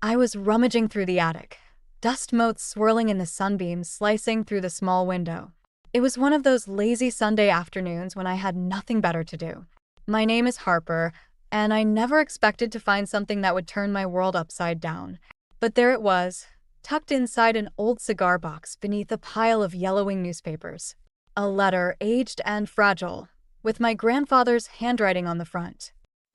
I was rummaging through the attic, dust motes swirling in the sunbeams slicing through the small window. It was one of those lazy Sunday afternoons when I had nothing better to do. My name is Harper, and I never expected to find something that would turn my world upside down. But there it was, tucked inside an old cigar box beneath a pile of yellowing newspapers. A letter, aged and fragile, with my grandfather's handwriting on the front.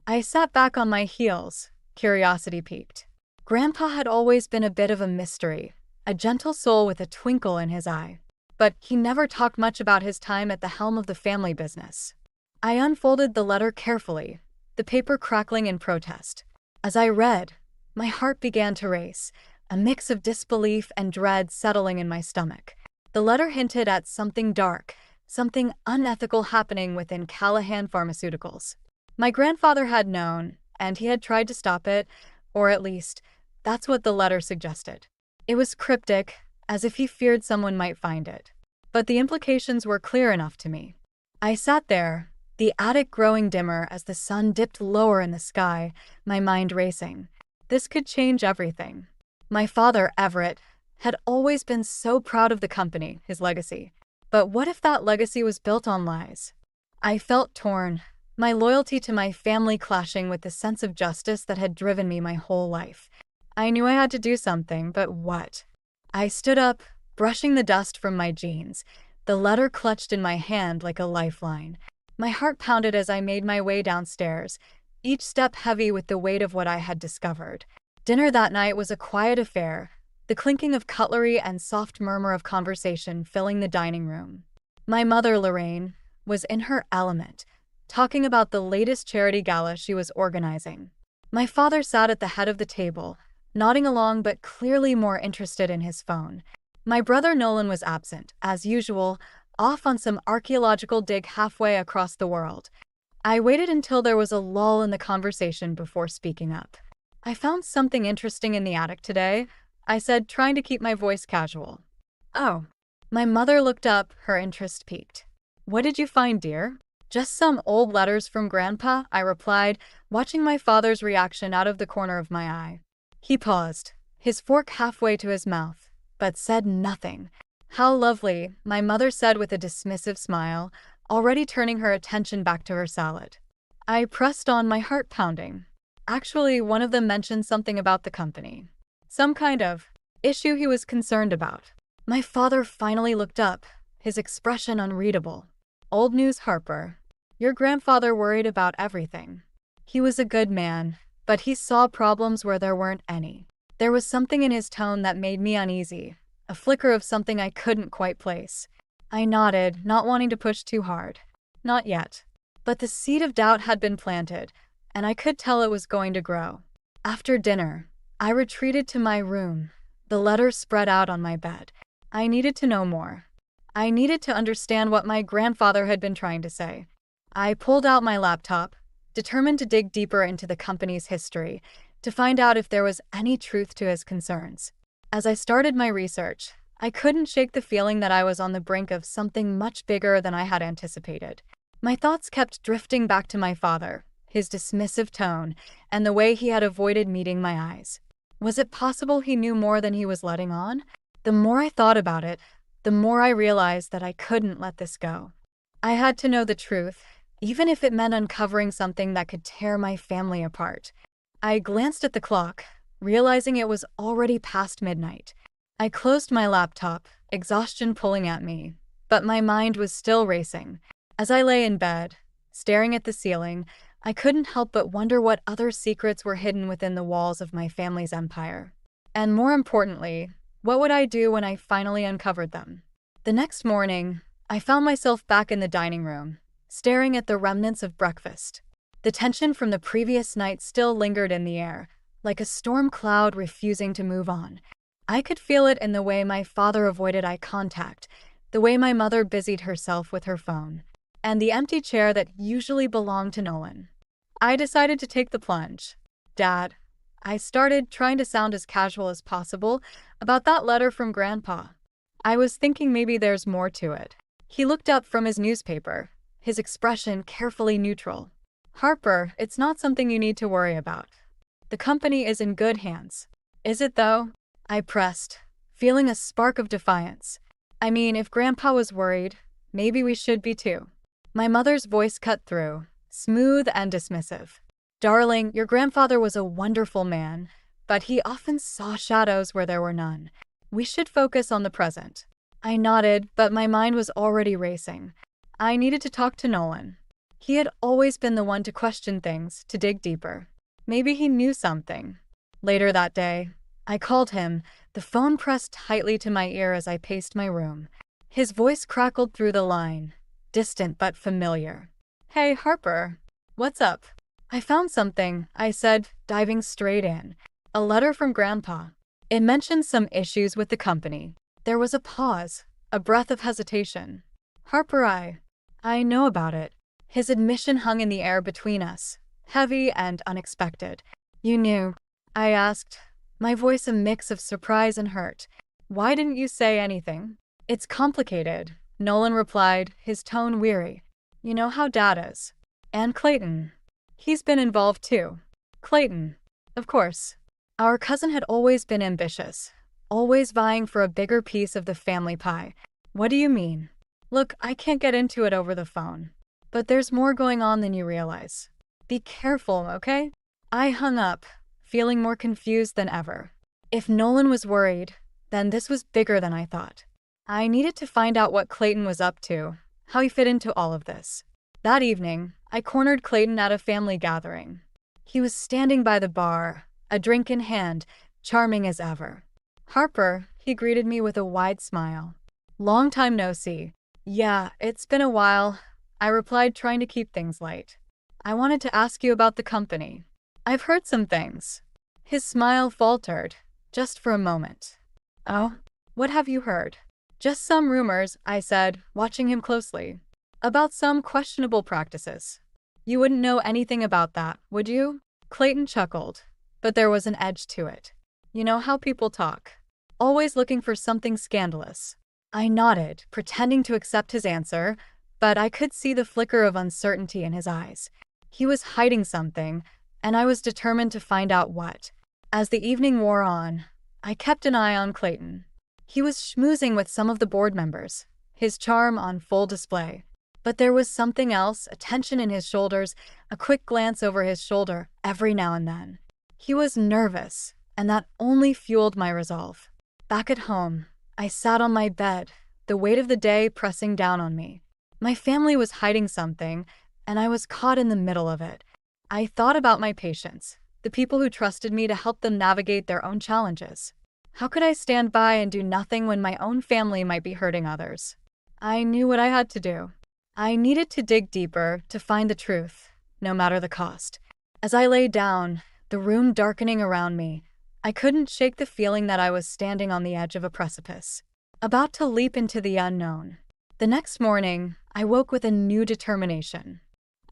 I sat back on my heels, curiosity piqued. Grandpa had always been a bit of a mystery, a gentle soul with a twinkle in his eye. But he never talked much about his time at the helm of the family business. I unfolded the letter carefully, the paper crackling in protest. As I read, my heart began to race, a mix of disbelief and dread settling in my stomach. The letter hinted at something dark, something unethical happening within Callahan Pharmaceuticals. My grandfather had known, and he had tried to stop it, or at least, that's what the letter suggested. It was cryptic, as if he feared someone might find it. But the implications were clear enough to me. I sat there, the attic growing dimmer as the sun dipped lower in the sky, my mind racing. This could change everything. My father, Everett, had always been so proud of the company, his legacy. But what if that legacy was built on lies? I felt torn, my loyalty to my family clashing with the sense of justice that had driven me my whole life. I knew I had to do something, but what? I stood up, brushing the dust from my jeans, the letter clutched in my hand like a lifeline. My heart pounded as I made my way downstairs, each step heavy with the weight of what I had discovered. Dinner that night was a quiet affair, the clinking of cutlery and soft murmur of conversation filling the dining room. My mother, Lorraine, was in her element, talking about the latest charity gala she was organizing. My father sat at the head of the table, nodding along but clearly more interested in his phone. My brother Nolan was absent, as usual, off on some archaeological dig halfway across the world. I waited until there was a lull in the conversation before speaking up. I found something interesting in the attic today, I said, trying to keep my voice casual. Oh. My mother looked up, her interest piqued. What did you find, dear? Just some old letters from Grandpa, I replied, watching my father's reaction out of the corner of my eye. He paused, his fork halfway to his mouth, but said nothing. How lovely, my mother said with a dismissive smile, already turning her attention back to her salad. I pressed on, my heart pounding. Actually, one of them mentioned something about the company. Some kind of issue he was concerned about. My father finally looked up, his expression unreadable. Old news, Harper. Your grandfather worried about everything. He was a good man, but he saw problems where there weren't any. There was something in his tone that made me uneasy, a flicker of something I couldn't quite place. I nodded, not wanting to push too hard. Not yet. But the seed of doubt had been planted, and I could tell it was going to grow. After dinner, I retreated to my room, the letter spread out on my bed. I needed to know more. I needed to understand what my grandfather had been trying to say. I pulled out my laptop, determined to dig deeper into the company's history, to find out if there was any truth to his concerns. As I started my research, I couldn't shake the feeling that I was on the brink of something much bigger than I had anticipated. My thoughts kept drifting back to my father, his dismissive tone, and the way he had avoided meeting my eyes. Was it possible he knew more than he was letting on? The more I thought about it, the more I realized that I couldn't let this go. I had to know the truth, even if it meant uncovering something that could tear my family apart. I glanced at the clock, realizing it was already past midnight. I closed my laptop, exhaustion pulling at me, but my mind was still racing. As I lay in bed, staring at the ceiling, I couldn't help but wonder what other secrets were hidden within the walls of my family's empire. And more importantly, what would I do when I finally uncovered them? The next morning, I found myself back in the dining room, staring at the remnants of breakfast. The tension from the previous night still lingered in the air, like a storm cloud refusing to move on. I could feel it in the way my father avoided eye contact, the way my mother busied herself with her phone, and the empty chair that usually belonged to Nolan. I decided to take the plunge. Dad, I started, trying to sound as casual as possible, about that letter from Grandpa. I was thinking maybe there's more to it. He looked up from his newspaper, his expression carefully neutral. Harper, it's not something you need to worry about. The company is in good hands. Is it though? I pressed, feeling a spark of defiance. I mean, if Grandpa was worried, maybe we should be too. My mother's voice cut through, smooth and dismissive. Darling, your grandfather was a wonderful man, but he often saw shadows where there were none. We should focus on the present. I nodded, but my mind was already racing. I needed to talk to Nolan. He had always been the one to question things, to dig deeper. Maybe he knew something. Later that day, I called him, the phone pressed tightly to my ear as I paced my room. His voice crackled through the line, distant but familiar. Hey, Harper. What's up? I found something, I said, diving straight in. A letter from Grandpa. It mentioned some issues with the company. There was a pause, a breath of hesitation. Harper, I know about it. His admission hung in the air between us, heavy and unexpected. You knew? I asked, my voice a mix of surprise and hurt. Why didn't you say anything? It's complicated, Nolan replied, his tone weary. You know how Dad is. And Clayton. He's been involved too. Clayton. Of course. Our cousin had always been ambitious, always vying for a bigger piece of the family pie. What do you mean? Look, I can't get into it over the phone. But there's more going on than you realize. Be careful, okay? I hung up, feeling more confused than ever. If Nolan was worried, then this was bigger than I thought. I needed to find out what Clayton was up to, how he fit into all of this. That evening, I cornered Clayton at a family gathering. He was standing by the bar, a drink in hand, charming as ever. Harper, he greeted me with a wide smile. Long time no see. Yeah, it's been a while, I replied, trying to keep things light. I wanted to ask you about the company. I've heard some things. His smile faltered, just for a moment. Oh? What have you heard? Just some rumors, I said, watching him closely. About some questionable practices. You wouldn't know anything about that, would you? Clayton chuckled, but there was an edge to it. You know how people talk. Always looking for something scandalous. I nodded, pretending to accept his answer, but I could see the flicker of uncertainty in his eyes. He was hiding something, and I was determined to find out what. As the evening wore on, I kept an eye on Clayton. He was schmoozing with some of the board members, his charm on full display. But there was something else, a tension in his shoulders, a quick glance over his shoulder every now and then. He was nervous, and that only fueled my resolve. Back at home, I sat on my bed, the weight of the day pressing down on me. My family was hiding something, and I was caught in the middle of it. I thought about my patients, the people who trusted me to help them navigate their own challenges. How could I stand by and do nothing when my own family might be hurting others? I knew what I had to do. I needed to dig deeper to find the truth, no matter the cost. As I lay down, the room darkening around me, I couldn't shake the feeling that I was standing on the edge of a precipice, about to leap into the unknown. The next morning, I woke with a new determination.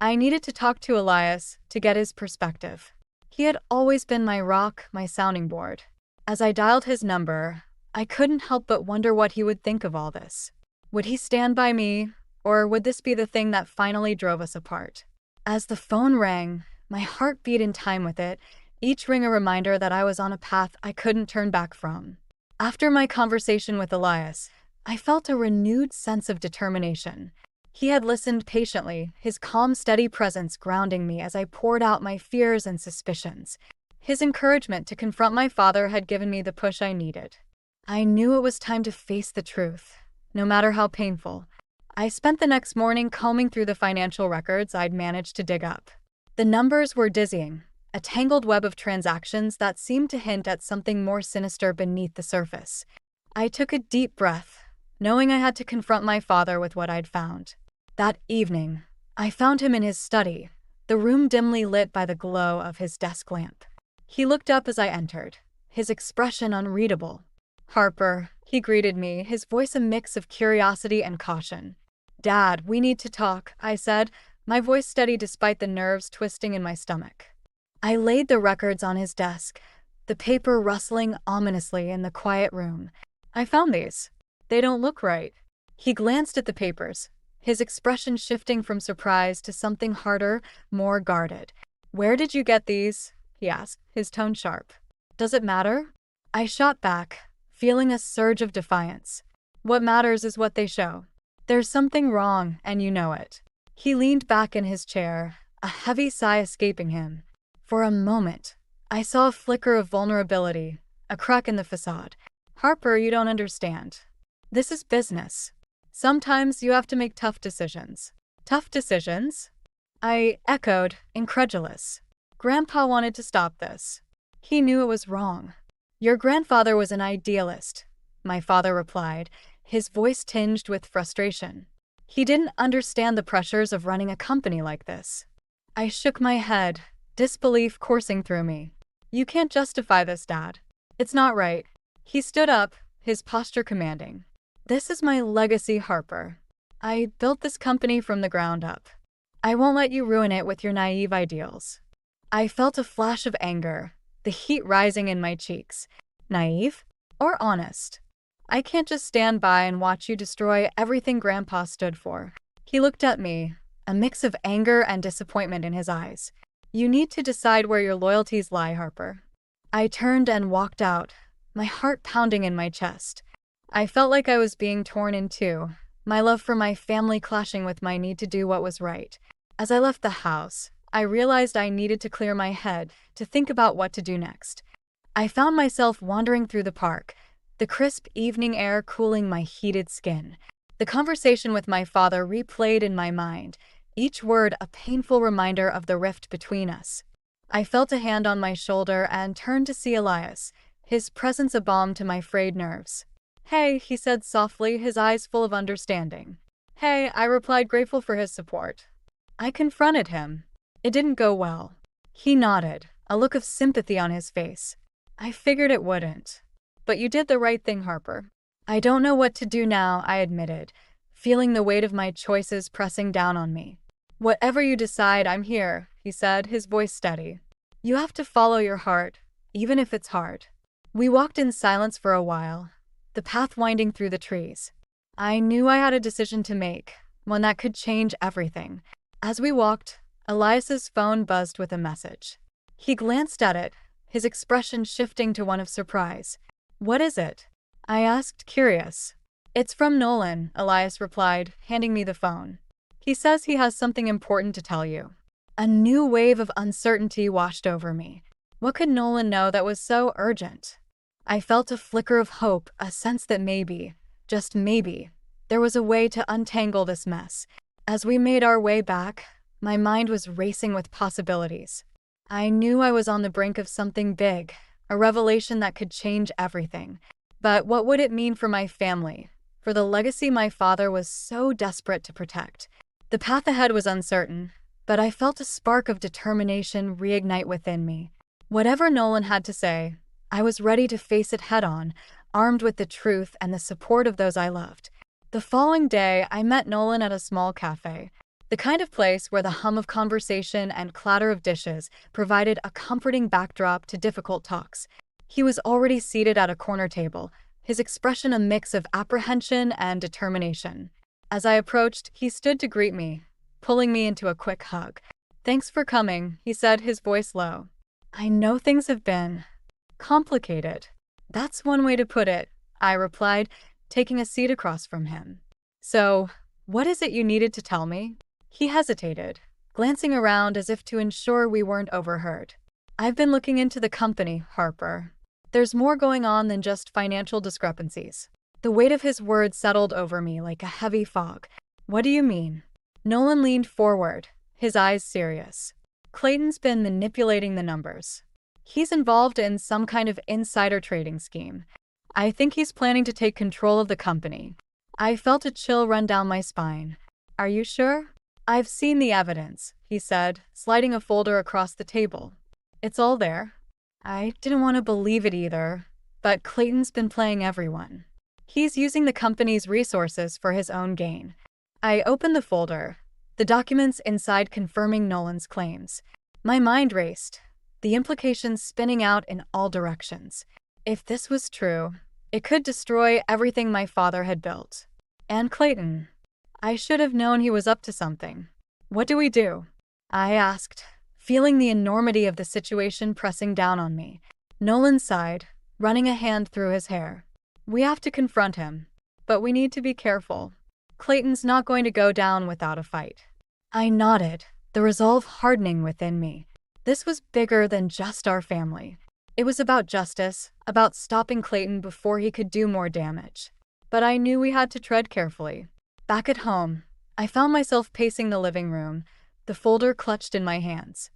I needed to talk to Elias to get his perspective. He had always been my rock, my sounding board. As I dialed his number, I couldn't help but wonder what he would think of all this. Would he stand by me, or would this be the thing that finally drove us apart? As the phone rang, my heart beat in time with it, each ring a reminder that I was on a path I couldn't turn back from. After my conversation with Elias, I felt a renewed sense of determination. He had listened patiently, his calm, steady presence grounding me as I poured out my fears and suspicions. His encouragement to confront my father had given me the push I needed. I knew it was time to face the truth, no matter how painful. I spent the next morning combing through the financial records I'd managed to dig up. The numbers were dizzying, a tangled web of transactions that seemed to hint at something more sinister beneath the surface. I took a deep breath, knowing I had to confront my father with what I'd found. That evening, I found him in his study, the room dimly lit by the glow of his desk lamp. He looked up as I entered, his expression unreadable. Harper, he greeted me, his voice a mix of curiosity and caution. Dad, we need to talk, I said, my voice steady despite the nerves twisting in my stomach. I laid the records on his desk, the paper rustling ominously in the quiet room. I found these. They don't look right. He glanced at the papers, his expression shifting from surprise to something harder, more guarded. Where did you get these? He asked, his tone sharp. Does it matter? I shot back, feeling a surge of defiance. What matters is what they show. There's something wrong, and you know it. He leaned back in his chair, a heavy sigh escaping him. For a moment, I saw a flicker of vulnerability, a crack in the facade. Harper, you don't understand. This is business. Sometimes you have to make tough decisions. Tough decisions? I echoed, incredulous. Grandpa wanted to stop this. He knew it was wrong. Your grandfather was an idealist, my father replied, his voice tinged with frustration. He didn't understand the pressures of running a company like this. I shook my head, disbelief coursing through me. You can't justify this, Dad. It's not right. He stood up, his posture commanding. This is my legacy, Harper. I built this company from the ground up. I won't let you ruin it with your naive ideals. I felt a flash of anger, the heat rising in my cheeks. Naive? Or honest? I can't just stand by and watch you destroy everything Grandpa stood for. He looked at me, a mix of anger and disappointment in his eyes. You need to decide where your loyalties lie, Harper. I turned and walked out, my heart pounding in my chest. I felt like I was being torn in two, my love for my family clashing with my need to do what was right. As I left the house, I realized I needed to clear my head to think about what to do next. I found myself wandering through the park, the crisp evening air cooling my heated skin. The conversation with my father replayed in my mind, each word a painful reminder of the rift between us. I felt a hand on my shoulder and turned to see Elias, his presence a balm to my frayed nerves. Hey, he said softly, his eyes full of understanding. Hey, I replied, grateful for his support. I confronted him. It didn't go well. He nodded, a look of sympathy on his face. I figured it wouldn't. But you did the right thing, Harper. I don't know what to do now, I admitted, feeling the weight of my choices pressing down on me. Whatever you decide, I'm here, he said, his voice steady. You have to follow your heart, even if it's hard. We walked in silence for a while, the path winding through the trees. I knew I had a decision to make, one that could change everything. As we walked, Elias's phone buzzed with a message. He glanced at it, his expression shifting to one of surprise. What is it? I asked, curious. It's from Nolan, Elias replied, handing me the phone. He says he has something important to tell you. A new wave of uncertainty washed over me. What could Nolan know that was so urgent? I felt a flicker of hope, a sense that maybe, just maybe, there was a way to untangle this mess. As we made our way back, my mind was racing with possibilities. I knew I was on the brink of something big, a revelation that could change everything. But what would it mean for my family, for the legacy my father was so desperate to protect? The path ahead was uncertain, but I felt a spark of determination reignite within me. Whatever Nolan had to say, I was ready to face it head-on, armed with the truth and the support of those I loved. The following day, I met Nolan at a small cafe, the kind of place where the hum of conversation and clatter of dishes provided a comforting backdrop to difficult talks. He was already seated at a corner table, his expression a mix of apprehension and determination. As I approached, he stood to greet me, pulling me into a quick hug. Thanks for coming, he said, his voice low. I know things have been complicated. That's one way to put it, I replied, taking a seat across from him. So, what is it you needed to tell me? He hesitated, glancing around as if to ensure we weren't overheard. I've been looking into the company, Harper. There's more going on than just financial discrepancies. The weight of his words settled over me like a heavy fog. What do you mean? Nolan leaned forward, his eyes serious. Clayton's been manipulating the numbers. He's involved in some kind of insider trading scheme. I think he's planning to take control of the company. I felt a chill run down my spine. Are you sure? I've seen the evidence, he said, sliding a folder across the table. It's all there. I didn't want to believe it either, but Clayton's been playing everyone. He's using the company's resources for his own gain. I opened the folder, the documents inside confirming Nolan's claims. My mind raced, the implications spinning out in all directions. If this was true, it could destroy everything my father had built. And Clayton. I should have known he was up to something. What do we do? I asked, feeling the enormity of the situation pressing down on me. Nolan sighed, running a hand through his hair. We have to confront him. But we need to be careful. Clayton's not going to go down without a fight. I nodded, the resolve hardening within me. This was bigger than just our family. It was about justice, about stopping Clayton before he could do more damage. But I knew we had to tread carefully. Back at home, I found myself pacing the living room, the folder clutched in my hands.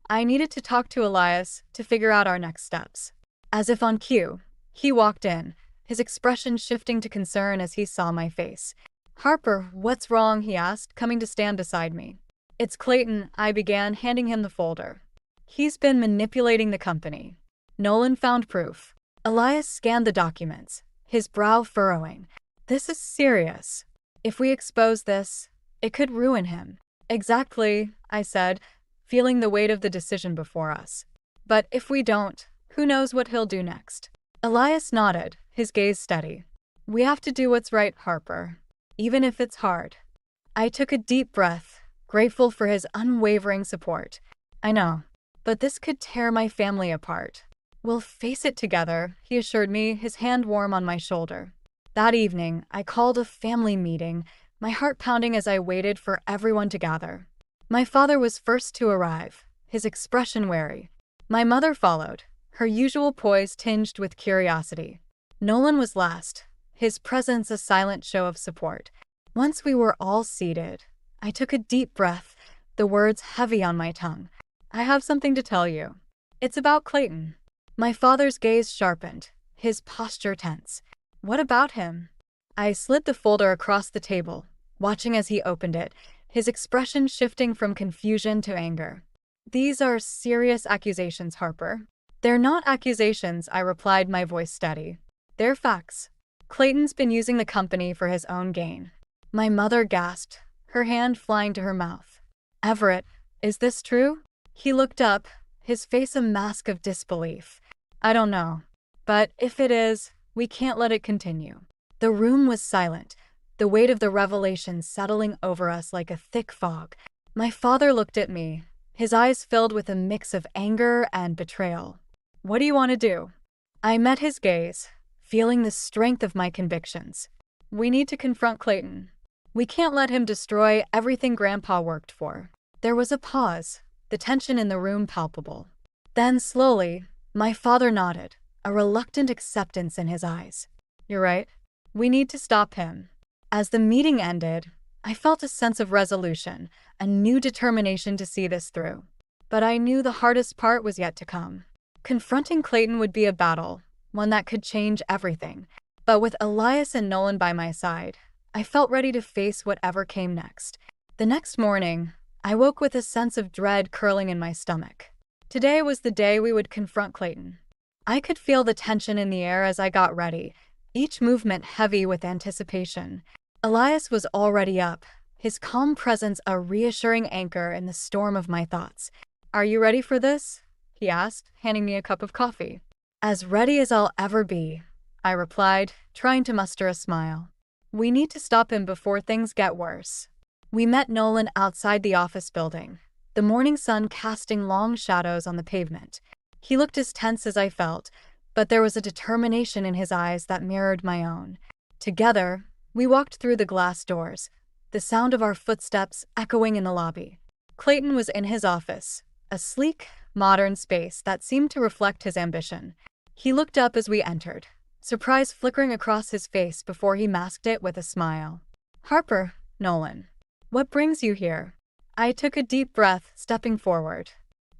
I needed to talk to Elias to figure out our next steps. As if on cue, he walked in, his expression shifting to concern as he saw my face. "Harper, what's wrong?" he asked, coming to stand beside me. "It's Clayton," I began, handing him the folder. "He's been manipulating the company." Nolan found proof. Elias scanned the documents, his brow furrowing. "This is serious. If we expose this, it could ruin him." "Exactly," I said, feeling the weight of the decision before us. "But if we don't, who knows what he'll do next?" Elias nodded, his gaze steady. "We have to do what's right, Harper, even if it's hard." I took a deep breath, grateful for his unwavering support. "I know, but this could tear my family apart." "We'll face it together," he assured me, his hand warm on my shoulder. That evening, I called a family meeting, my heart pounding as I waited for everyone to gather. My father was first to arrive, his expression wary. My mother followed, her usual poise tinged with curiosity. Nolan was last, his presence a silent show of support. Once we were all seated, I took a deep breath, the words heavy on my tongue. "I have something to tell you. It's about Clayton." My father's gaze sharpened, his posture tense. "What about him?" I slid the folder across the table, watching as he opened it, his expression shifting from confusion to anger. "These are serious accusations, Harper." "They're not accusations," I replied, my voice steady. "They're facts. Clayton's been using the company for his own gain." My mother gasped, her hand flying to her mouth. "Everett, is this true?" He looked up, his face a mask of disbelief. "I don't know. But if it is, we can't let it continue." The room was silent, the weight of the revelation settling over us like a thick fog. My father looked at me, his eyes filled with a mix of anger and betrayal. "What do you want to do?" I met his gaze, feeling the strength of my convictions. "We need to confront Clayton. We can't let him destroy everything Grandpa worked for." There was a pause, the tension in the room palpable. Then slowly, my father nodded, a reluctant acceptance in his eyes. "You're right. We need to stop him." As the meeting ended, I felt a sense of resolution, a new determination to see this through. But I knew the hardest part was yet to come. Confronting Clayton would be a battle, one that could change everything. But with Elias and Nolan by my side, I felt ready to face whatever came next. The next morning, I woke with a sense of dread curling in my stomach. Today was the day we would confront Clayton. I could feel the tension in the air as I got ready, each movement heavy with anticipation. Elias was already up, his calm presence a reassuring anchor in the storm of my thoughts. "Are you ready for this?" he asked, handing me a cup of coffee. "As ready as I'll ever be," I replied, trying to muster a smile. "We need to stop him before things get worse." We met Nolan outside the office building, the morning sun casting long shadows on the pavement. He looked as tense as I felt, but there was a determination in his eyes that mirrored my own. Together, we walked through the glass doors, the sound of our footsteps echoing in the lobby. Clayton was in his office, a sleek, modern space that seemed to reflect his ambition. He looked up as we entered, surprise flickering across his face before he masked it with a smile. "Harper, Nolan, what brings you here?" I took a deep breath, stepping forward.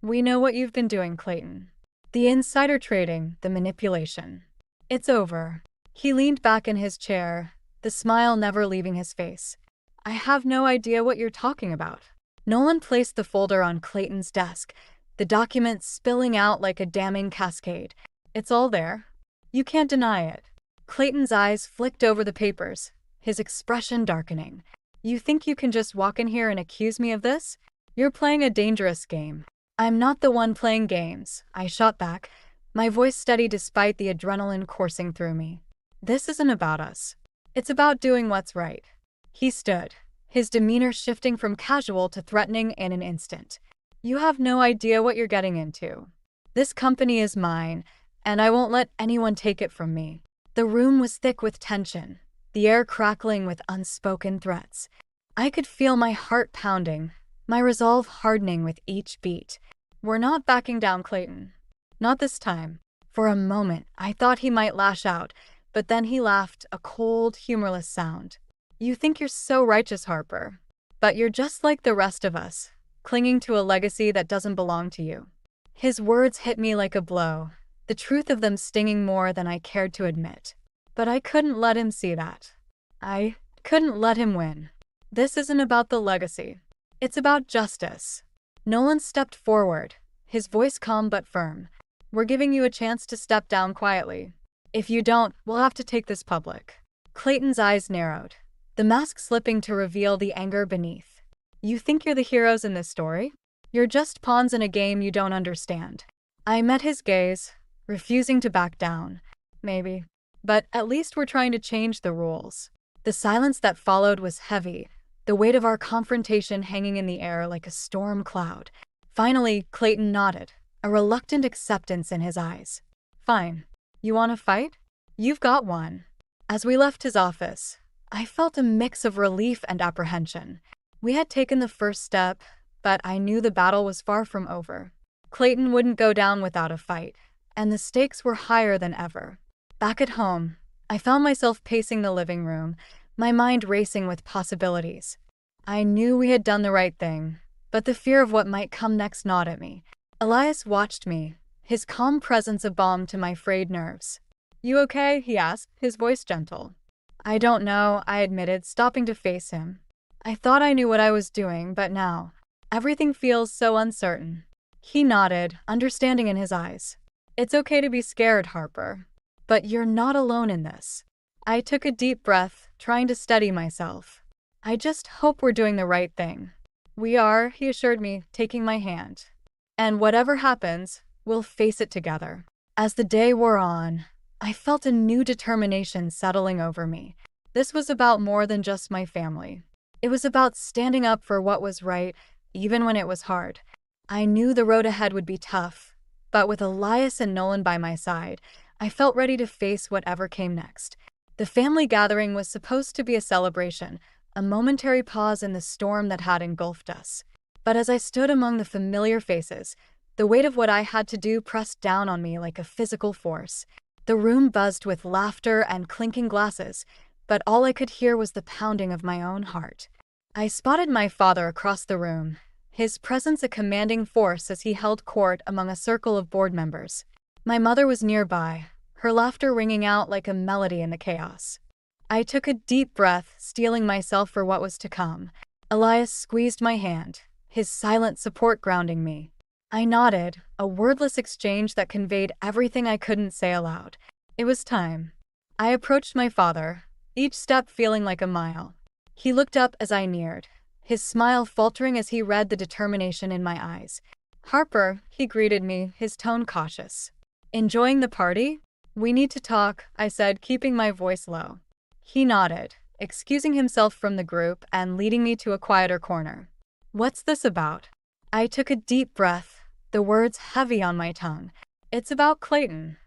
"We know what you've been doing, Clayton. The insider trading, the manipulation. It's over." He leaned back in his chair, the smile never leaving his face. "I have no idea what you're talking about." Nolan placed the folder on Clayton's desk, the documents spilling out like a damning cascade. "It's all there. You can't deny it." Clayton's eyes flicked over the papers, his expression darkening. "You think you can just walk in here and accuse me of this? You're playing a dangerous game." "I'm not the one playing games," I shot back, my voice steady despite the adrenaline coursing through me. "This isn't about us. It's about doing what's right." He stood, his demeanor shifting from casual to threatening in an instant. "You have no idea what you're getting into. This company is mine, and I won't let anyone take it from me. The room was thick with tension, the air crackling with unspoken threats. I could feel my heart pounding, my resolve hardening with each beat. We're not backing down, Clayton. Not this time. For a moment, I thought he might lash out, but then he laughed, a cold, humorless sound. You think you're so righteous, Harper, but you're just like the rest of us, clinging to a legacy that doesn't belong to you. His words hit me like a blow, the truth of them stinging more than I cared to admit. But I couldn't let him see that. I couldn't let him win. This isn't about the legacy. It's about justice. Nolan stepped forward, his voice calm but firm. We're giving you a chance to step down quietly. If you don't, we'll have to take this public. Clayton's eyes narrowed, the mask slipping to reveal the anger beneath. You think you're the heroes in this story? You're just pawns in a game you don't understand. I met his gaze, refusing to back down. Maybe. But at least we're trying to change the rules. The silence that followed was heavy, the weight of our confrontation hanging in the air like a storm cloud. Finally, Clayton nodded, a reluctant acceptance in his eyes. Fine. You want to fight? You've got one. As we left his office, I felt a mix of relief and apprehension. We had taken the first step, but I knew the battle was far from over. Clayton wouldn't go down without a fight, and the stakes were higher than ever. Back at home, I found myself pacing the living room, my mind racing with possibilities. I knew we had done the right thing, but the fear of what might come next gnawed at me. Elias watched me, his calm presence a balm to my frayed nerves. You okay? He asked, his voice gentle. I don't know, I admitted, stopping to face him. I thought I knew what I was doing, but now, everything feels so uncertain. He nodded, understanding in his eyes. It's okay to be scared, Harper. But you're not alone in this. I took a deep breath, trying to steady myself. I just hope we're doing the right thing. We are, he assured me, taking my hand. And whatever happens, we'll face it together. As the day wore on, I felt a new determination settling over me. This was about more than just my family. It was about standing up for what was right, even when it was hard. I knew the road ahead would be tough, but with Elias and Nolan by my side, I felt ready to face whatever came next. The family gathering was supposed to be a celebration, a momentary pause in the storm that had engulfed us. But as I stood among the familiar faces, the weight of what I had to do pressed down on me like a physical force. The room buzzed with laughter and clinking glasses, but all I could hear was the pounding of my own heart. I spotted my father across the room, his presence a commanding force as he held court among a circle of board members. My mother was nearby, her laughter ringing out like a melody in the chaos. I took a deep breath, steeling myself for what was to come. Elias squeezed my hand, his silent support grounding me. I nodded, a wordless exchange that conveyed everything I couldn't say aloud. It was time. I approached my father, each step feeling like a mile. He looked up as I neared, his smile faltering as he read the determination in my eyes. Harper, he greeted me, his tone cautious. Enjoying the party? We need to talk, I said, keeping my voice low. He nodded, excusing himself from the group and leading me to a quieter corner. What's this about? I took a deep breath, the words heavy on my tongue. It's about Clayton.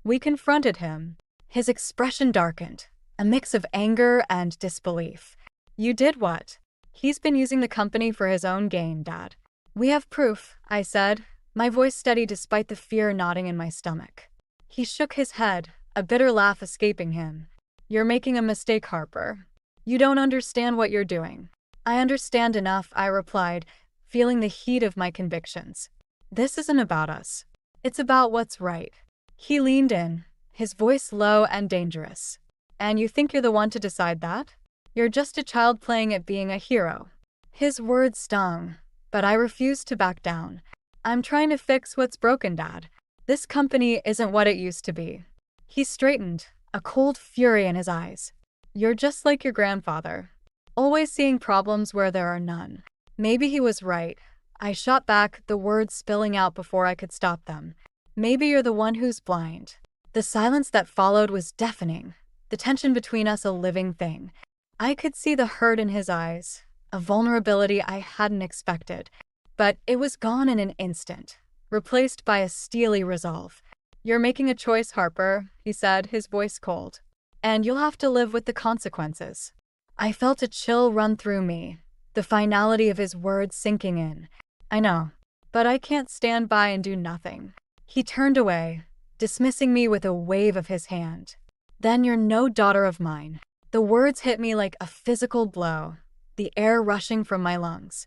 We confronted him. His expression darkened, a mix of anger and disbelief. You did what? He's been using the company for his own gain, Dad. We have proof, I said, my voice steady despite the fear knotting in my stomach. He shook his head, a bitter laugh escaping him. You're making a mistake, Harper. You don't understand what you're doing. I understand enough, I replied, feeling the heat of my convictions. This isn't about us. It's about what's right. He leaned in, his voice low and dangerous. And you think you're the one to decide that? You're just a child playing at being a hero. His words stung, but I refused to back down. I'm trying to fix what's broken, Dad. This company isn't what it used to be. He straightened, a cold fury in his eyes. You're just like your grandfather, always seeing problems where there are none. Maybe he was right. I shot back, the words spilling out before I could stop them. Maybe you're the one who's blind. The silence that followed was deafening, the tension between us a living thing. I could see the hurt in his eyes, a vulnerability I hadn't expected, but it was gone in an instant, replaced by a steely resolve. "You're making a choice, Harper," he said, his voice cold. "And you'll have to live with the consequences." I felt a chill run through me, the finality of his words sinking in. "I know, but I can't stand by and do nothing." He turned away, dismissing me with a wave of his hand. "Then you're no daughter of mine." The words hit me like a physical blow, the air rushing from my lungs.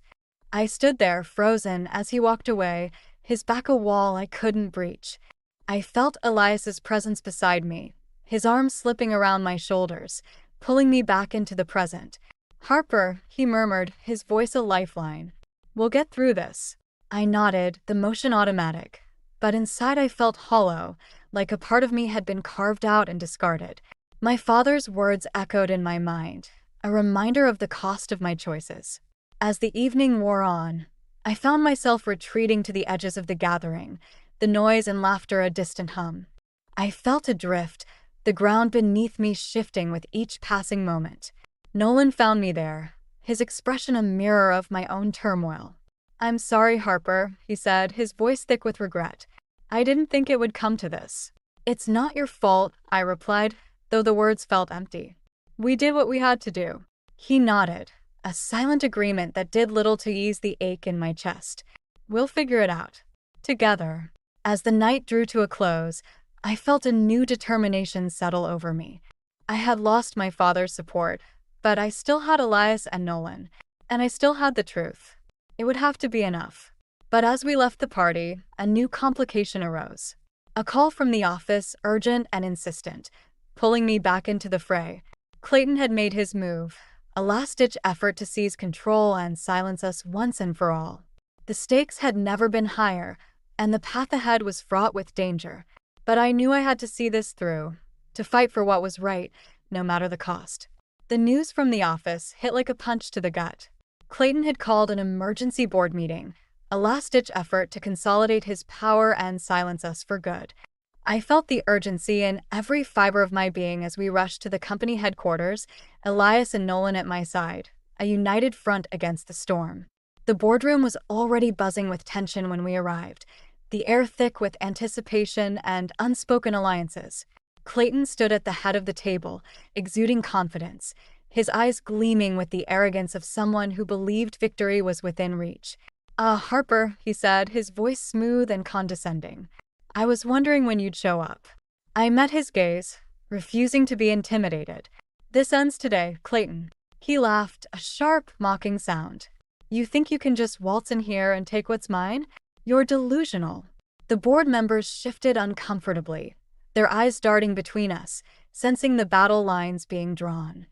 I stood there, frozen, as he walked away, his back a wall I couldn't breach. I felt Elias's presence beside me, his arms slipping around my shoulders, pulling me back into the present. "Harper," he murmured, his voice a lifeline. "We'll get through this." I nodded, the motion automatic. But inside I felt hollow, like a part of me had been carved out and discarded. My father's words echoed in my mind, a reminder of the cost of my choices. As the evening wore on, I found myself retreating to the edges of the gathering, the noise and laughter a distant hum. I felt adrift, the ground beneath me shifting with each passing moment. Nolan found me there, his expression a mirror of my own turmoil. "I'm sorry, Harper," he said, his voice thick with regret. "I didn't think it would come to this." "It's not your fault," I replied, though the words felt empty. "We did what we had to do." He nodded, a silent agreement that did little to ease the ache in my chest. "We'll figure it out. Together." As the night drew to a close, I felt a new determination settle over me. I had lost my father's support, but I still had Elias and Nolan, and I still had the truth. It would have to be enough. But as we left the party, a new complication arose. A call from the office, urgent and insistent, pulling me back into the fray. Clayton had made his move, a last-ditch effort to seize control and silence us once and for all. The stakes had never been higher, and the path ahead was fraught with danger. But I knew I had to see this through, to fight for what was right, no matter the cost. The news from the office hit like a punch to the gut. Clayton had called an emergency board meeting, a last-ditch effort to consolidate his power and silence us for good. I felt the urgency in every fiber of my being as we rushed to the company headquarters, Elias and Nolan at my side, a united front against the storm. The boardroom was already buzzing with tension when we arrived, the air thick with anticipation and unspoken alliances. Clayton stood at the head of the table, exuding confidence, his eyes gleaming with the arrogance of someone who believed victory was within reach. Harper," he said, his voice smooth and condescending. "I was wondering when you'd show up." I met his gaze, refusing to be intimidated. "This ends today, Clayton." He laughed, a sharp, mocking sound. "You think you can just waltz in here and take what's mine? You're delusional." The board members shifted uncomfortably, their eyes darting between us, sensing the battle lines being drawn.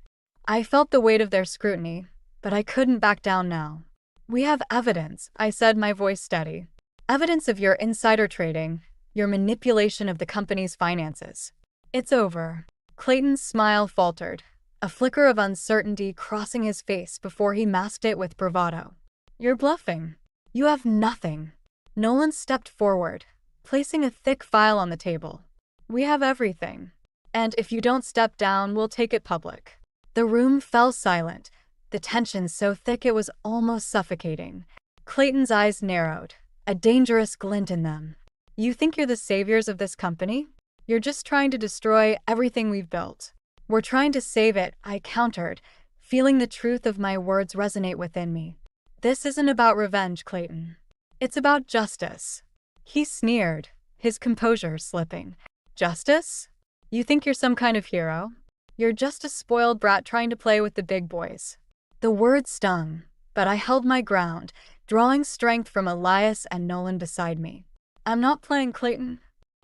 I felt the weight of their scrutiny, but I couldn't back down now. "We have evidence," I said, my voice steady. "Evidence of your insider trading, your manipulation of the company's finances." "It's over." Clayton's smile faltered, a flicker of uncertainty crossing his face before he masked it with bravado. "You're bluffing. You have nothing." Nolan stepped forward, placing a thick file on the table. "We have everything. And if you don't step down, we'll take it public." The room fell silent, the tension so thick it was almost suffocating. Clayton's eyes narrowed, a dangerous glint in them. "You think you're the saviors of this company? You're just trying to destroy everything we've built." "We're trying to save it," I countered, feeling the truth of my words resonate within me. "This isn't about revenge, Clayton. It's about justice." He sneered, his composure slipping. "Justice? You think you're some kind of hero? You're just a spoiled brat trying to play with the big boys." The words stung, but I held my ground, drawing strength from Elias and Nolan beside me. "I'm not playing, Clayton.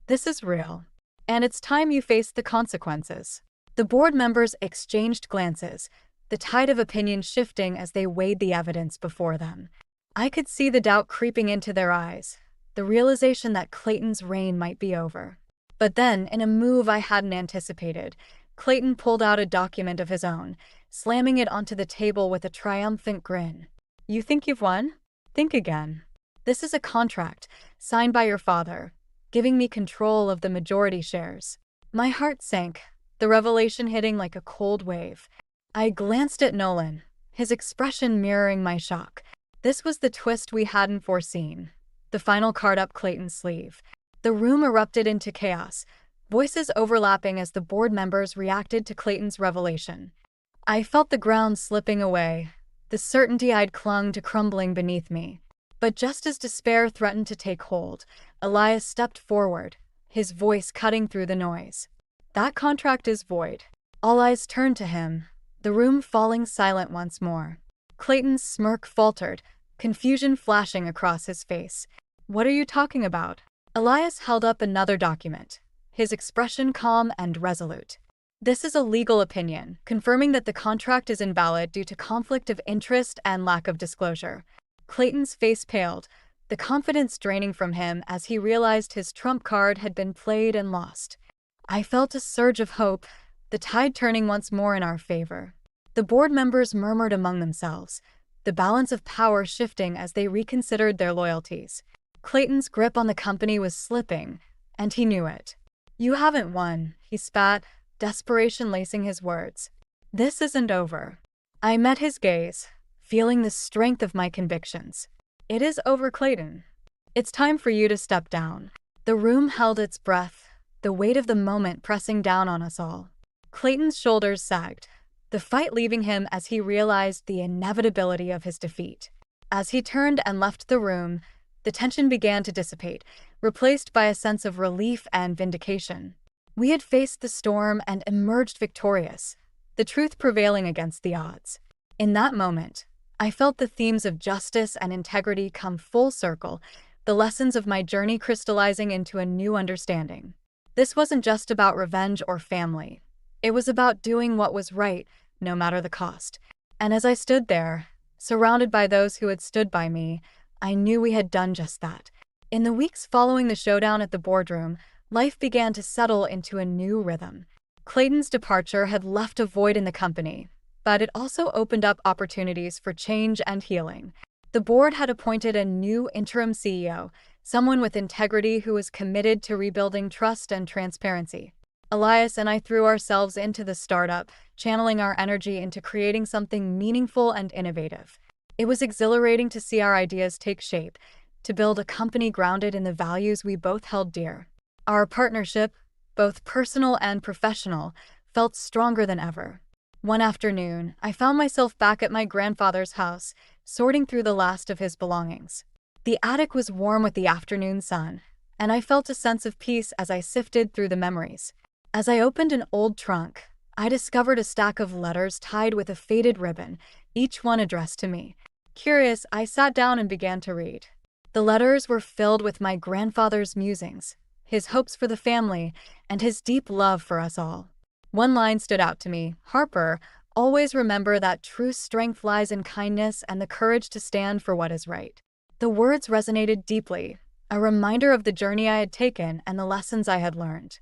This is real. And it's time you faced the consequences." The board members exchanged glances, the tide of opinion shifting as they weighed the evidence before them. I could see the doubt creeping into their eyes, the realization that Clayton's reign might be over. But then, in a move I hadn't anticipated, Clayton pulled out a document of his own, slamming it onto the table with a triumphant grin. "You think you've won? Think again. This is a contract, signed by your father, giving me control of the majority shares." My heart sank, the revelation hitting like a cold wave. I glanced at Nolan, his expression mirroring my shock. This was the twist we hadn't foreseen, the final card up Clayton's sleeve. The room erupted into chaos, voices overlapping as the board members reacted to Clayton's revelation. I felt the ground slipping away, the certainty I'd clung to crumbling beneath me. But just as despair threatened to take hold, Elias stepped forward, his voice cutting through the noise. "That contract is void." All eyes turned to him, the room falling silent once more. Clayton's smirk faltered, confusion flashing across his face. "What are you talking about?" Elias held up another document, his expression calm and resolute. "This is a legal opinion, confirming that the contract is invalid due to conflict of interest and lack of disclosure." Clayton's face paled, the confidence draining from him as he realized his trump card had been played and lost. I felt a surge of hope, the tide turning once more in our favor. The board members murmured among themselves, the balance of power shifting as they reconsidered their loyalties. Clayton's grip on the company was slipping, and he knew it. "You haven't won," he spat, desperation lacing his words. "This isn't over." I met his gaze, feeling the strength of my convictions. "It is over, Clayton. It's time for you to step down." The room held its breath, the weight of the moment pressing down on us all. Clayton's shoulders sagged, the fight leaving him as he realized the inevitability of his defeat. As he turned and left the room, the tension began to dissipate, replaced by a sense of relief and vindication. We had faced the storm and emerged victorious, the truth prevailing against the odds. In that moment, I felt the themes of justice and integrity come full circle, the lessons of my journey crystallizing into a new understanding. This wasn't just about revenge or family. It was about doing what was right, no matter the cost. And as I stood there, surrounded by those who had stood by me, I knew we had done just that. In the weeks following the showdown at the boardroom, life began to settle into a new rhythm. Clayton's departure had left a void in the company, but it also opened up opportunities for change and healing. The board had appointed a new interim CEO, someone with integrity who was committed to rebuilding trust and transparency. Elias and I threw ourselves into the startup, channeling our energy into creating something meaningful and innovative. It was exhilarating to see our ideas take shape, to build a company grounded in the values we both held dear. Our partnership, both personal and professional, felt stronger than ever. One afternoon, I found myself back at my grandfather's house, sorting through the last of his belongings. The attic was warm with the afternoon sun, and I felt a sense of peace as I sifted through the memories. As I opened an old trunk, I discovered a stack of letters tied with a faded ribbon, each one addressed to me. Curious, I sat down and began to read. The letters were filled with my grandfather's musings, his hopes for the family, and his deep love for us all. One line stood out to me: "Harper, always remember that true strength lies in kindness and the courage to stand for what is right." The words resonated deeply, a reminder of the journey I had taken and the lessons I had learned.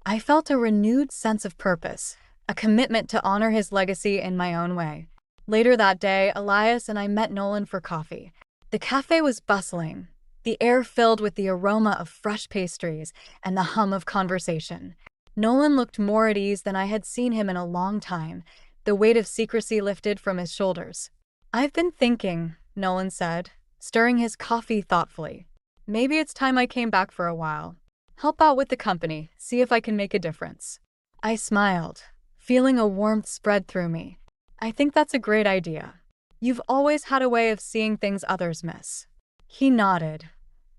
I felt a renewed sense of purpose, a commitment to honor his legacy in my own way. Later that day, Elias and I met Nolan for coffee. The cafe was bustling, the air filled with the aroma of fresh pastries and the hum of conversation. Nolan looked more at ease than I had seen him in a long time, the weight of secrecy lifted from his shoulders. "I've been thinking," Nolan said, stirring his coffee thoughtfully. "Maybe it's time I came back for a while. Help out with the company, see if I can make a difference." I smiled, feeling a warmth spread through me. "I think that's a great idea. You've always had a way of seeing things others miss." He nodded,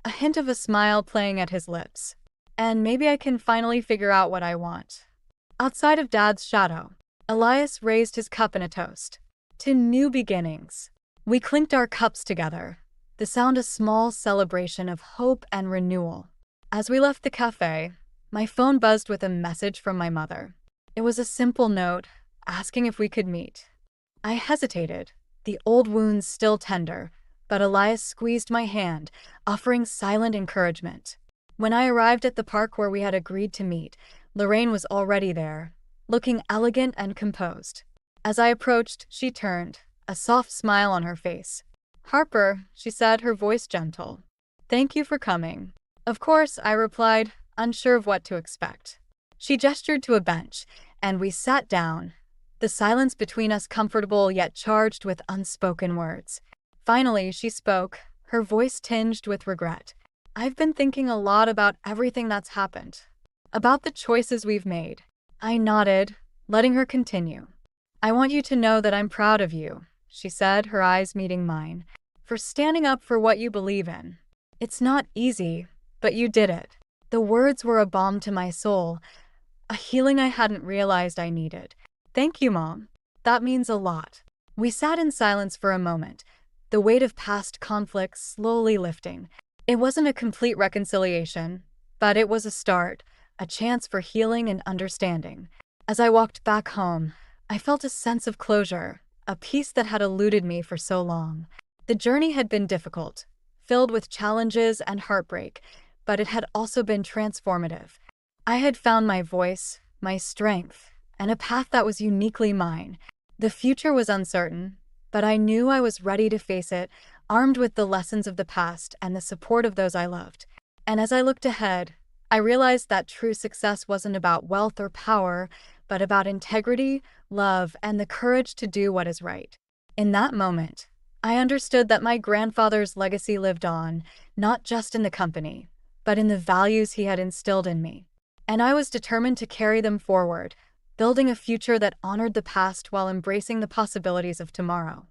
a hint of a smile playing at his lips. "And maybe I can finally figure out what I want outside of Dad's shadow." Elias raised his cup in a toast. "To new beginnings." We clinked our cups together, the sound a small celebration of hope and renewal. As we left the cafe, my phone buzzed with a message from my mother. It was a simple note, asking if we could meet. I hesitated, the old wounds still tender, but Elias squeezed my hand, offering silent encouragement. When I arrived at the park where we had agreed to meet, Lorraine was already there, looking elegant and composed. As I approached, she turned, a soft smile on her face. "Harper," she said, her voice gentle. "Thank you for coming." "Of course," I replied, unsure of what to expect. She gestured to a bench, and we sat down, the silence between us comfortable yet charged with unspoken words. Finally, she spoke, her voice tinged with regret. I've been thinking a lot about everything that's happened, about the choices we've made. I nodded, letting her continue. I want you to know that I'm proud of you, she said, her eyes meeting mine, for standing up for what you believe in. It's not easy, but you did it. The words were a balm to my soul, a healing I hadn't realized I needed. Thank you, Mom. That means a lot. We sat in silence for a moment, the weight of past conflicts slowly lifting. It wasn't a complete reconciliation, but it was a start, a chance for healing and understanding. As I walked back home, I felt a sense of closure, a peace that had eluded me for so long. The journey had been difficult, filled with challenges and heartbreak, but it had also been transformative. I had found my voice, my strength, and a path that was uniquely mine. The future was uncertain, but I knew I was ready to face it, armed with the lessons of the past and the support of those I loved. And as I looked ahead, I realized that true success wasn't about wealth or power, but about integrity, love, and the courage to do what is right. In that moment, I understood that my grandfather's legacy lived on, not just in the company, but in the values he had instilled in me. And I was determined to carry them forward, building a future that honored the past while embracing the possibilities of tomorrow.